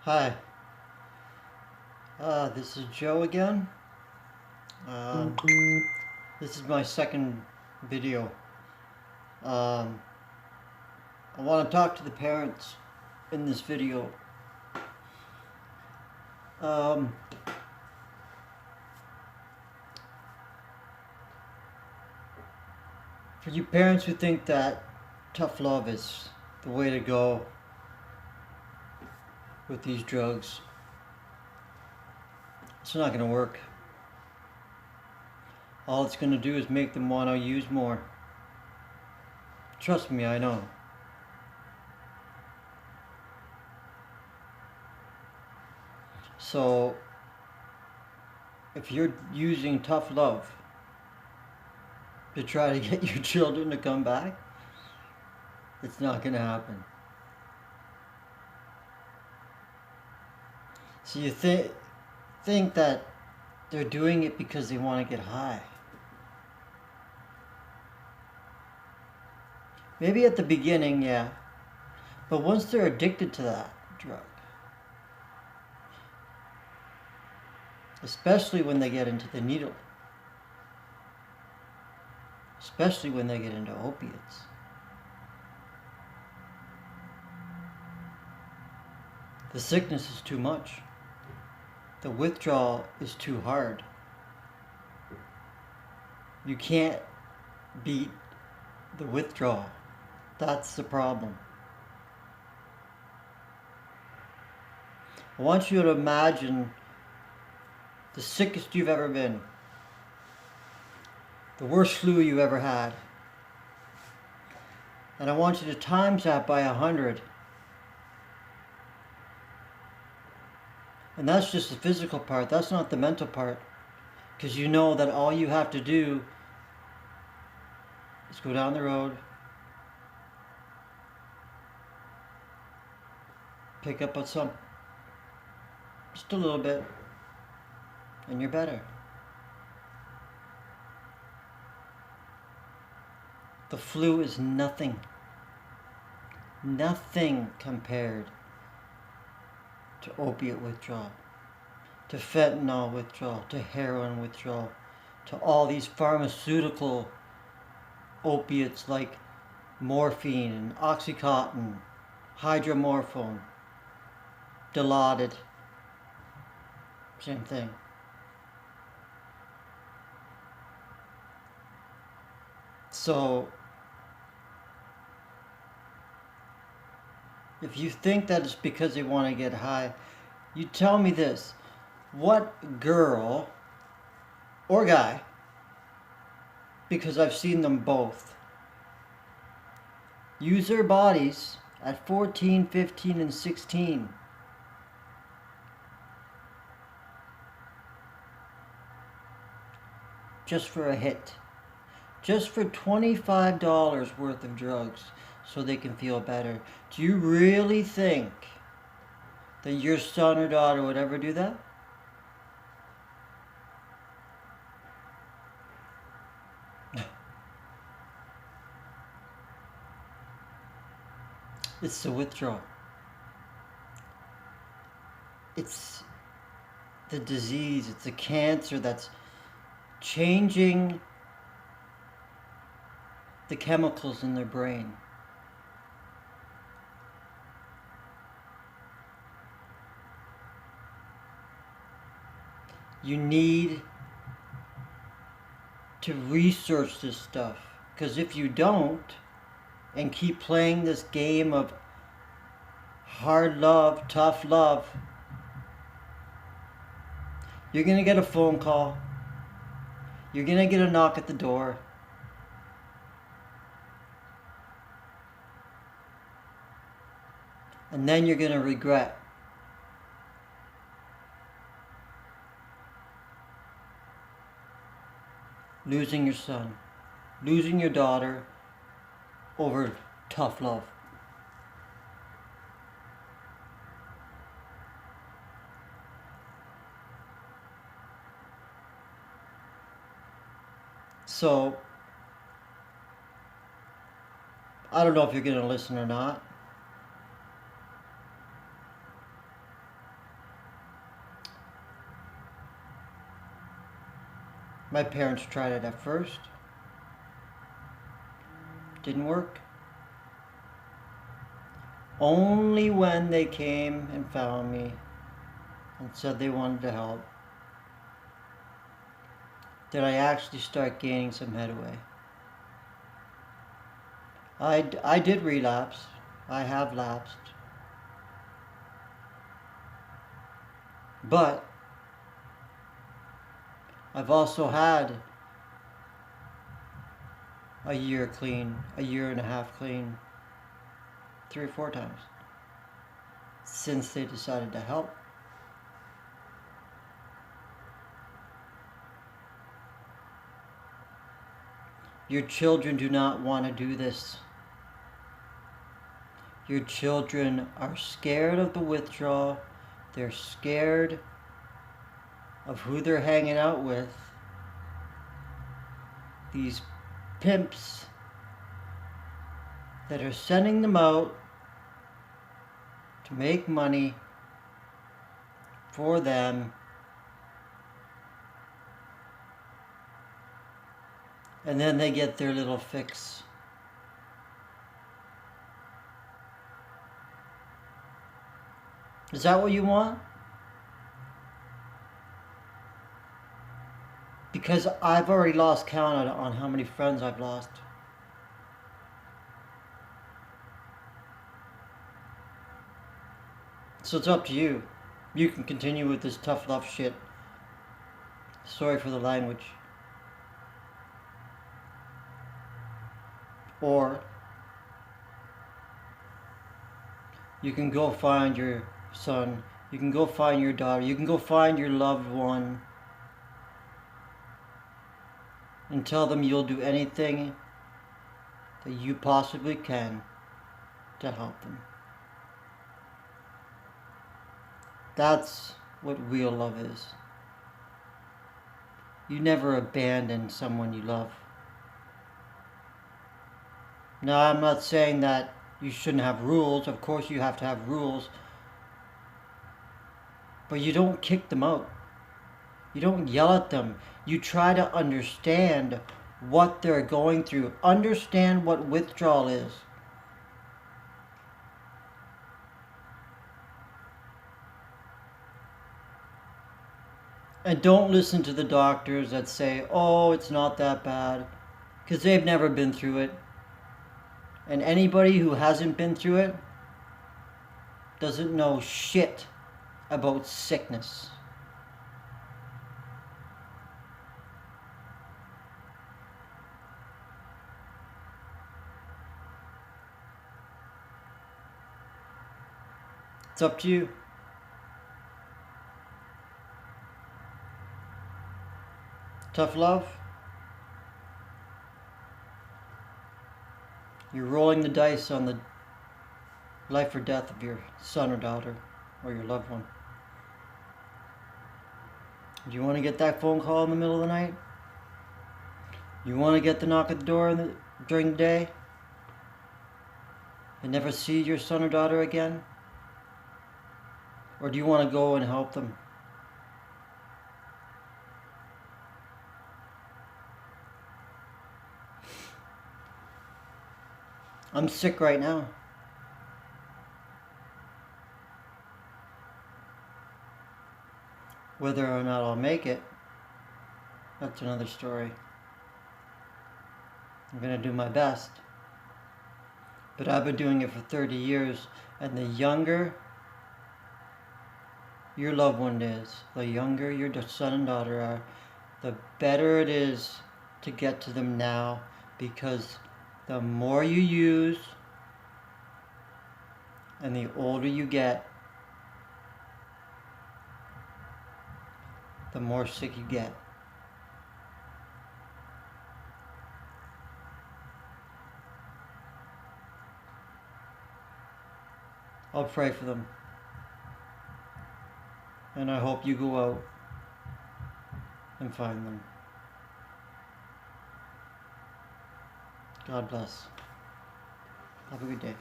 Hi, this is Joe again. Um, this is my second video. Um, I want to talk to the parents in this video. Um, for you parents who think that tough love is the way to go with these drugs, it's not going to work. All it's going to do is make them want to use more. Trust me, I know. So, if you're using tough love to try to get your children to come back, it's not going to happen. So you think that they're doing it because they want to get high. Maybe at the beginning, yeah. But once they're addicted to that drug, especially when they get into the needle, especially when they get into opiates, the sickness is too much. The withdrawal is too hard. You can't beat the withdrawal. That's the problem. I want you to imagine the sickest you've ever been, the worst flu you've ever had. And I want you to times that by 100. And that's just the physical part. That's not the mental part. Because you know that all you have to do is go down the road, pick up on some, just a little bit, and you're better. The flu is nothing. Nothing compared to opiate withdrawal, to fentanyl withdrawal, to heroin withdrawal, to all these pharmaceutical opiates like morphine and Oxycontin, hydromorphone, Dilaudid, same thing. So, if you think that it's because they want to get high, you tell me this. What girl or guy, because I've seen them both, use their bodies at 14, 15, and 16 just for a hit, just for $25 worth of drugs so they can feel better? Do you really think that your son or daughter would ever do that? It's the withdrawal. It's the disease, it's the cancer that's changing the chemicals in their brain. You need to research this stuff, because if you don't and keep playing this game of hard love, tough love, you're going to get a phone call. You're going to get a knock at the door. And then you're going to regret. Losing your son, losing your daughter over tough love. So, I don't know if you're going to listen or not. My parents tried it at first. Didn't work. Only when they came and found me and said they wanted to help did I actually start gaining some headway. I did relapse. I have lapsed. But I've also had a year clean, a year and a half clean, 3 or 4 times since they decided to help. Your children do not want to do this. Your children are scared of the withdrawal. They're scared of who they're hanging out with. These pimps that are sending them out to make money for them. And then they get their little fix. Is that what you want? Because I've already lost count on how many friends I've lost. So it's up to you. You can continue with this tough love shit. Sorry for the language. Or you can go find your son. You can go find your daughter. You can go find your loved one. And tell them you'll do anything that you possibly can to help them. That's what real love is. You never abandon someone you love. Now, I'm not saying that you shouldn't have rules. Of course you have to have rules. But you don't kick them out. You don't yell at them. You try to understand what they're going through. Understand what withdrawal is. And don't listen to the doctors that say, oh, it's not that bad. Because they've never been through it. And anybody who hasn't been through it doesn't know shit about sickness. It's up to you. Tough love. You're rolling the dice on the life or death of your son or daughter or your loved one. Do you want to get that phone call in the middle of the night? You want to get the knock at the door during the day? And never see your son or daughter again? Or do you want to go and help them? I'm sick right now. Whether or not I'll make it, that's another story. I'm going to do my best. But I've been doing it for 30 years, and the younger your loved one is, the younger your son and daughter are, the better it is to get to them now, because the more you use and the older you get, the more sick you get. I'll pray for them. And I hope you go out and find them. God bless. Have a good day.